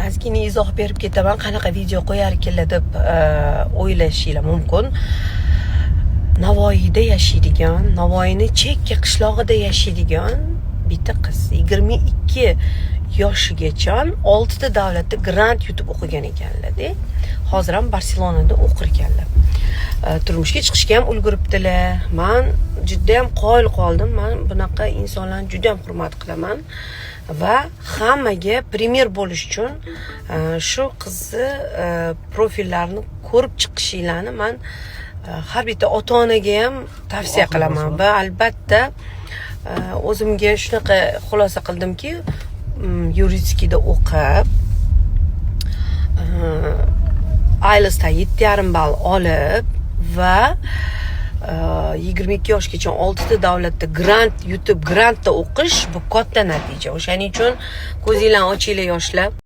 ozgina izoh berib ketaman, qanaqa video qo'yar ekanlar deb o'ylashinglar mumkin. Navoiyda yashaydigan, Navoiyning chekka qishlog'ida yashaydigan bitta qiz 22 yoshigacha 6 ta davlatda grant yutib o'qigan ekanlar-da. Hozir ham Barselonada o'qir ekanlar. Turmushga chiqishga ham ulguribdilar. Men juda ham qoyil qoldim. Men bunaqa insonlarni juda ham hurmat qilaman va hammaga primer bo'lish uchun shu qizni profillarini ko'rib chiqishinglarni men har bitta ota-onaga ham tavsiya qilaman va albatta o'zimga shunaqa xulosa qildimki, yuridikada o'qib, IELTSda 7,5 ball olib va 22 yoshgacha 6 ta davlatda grant yutib, grantda o'qish bu katta natija. O'shaning uchun ko'zinglarni ochinglar yoshlar.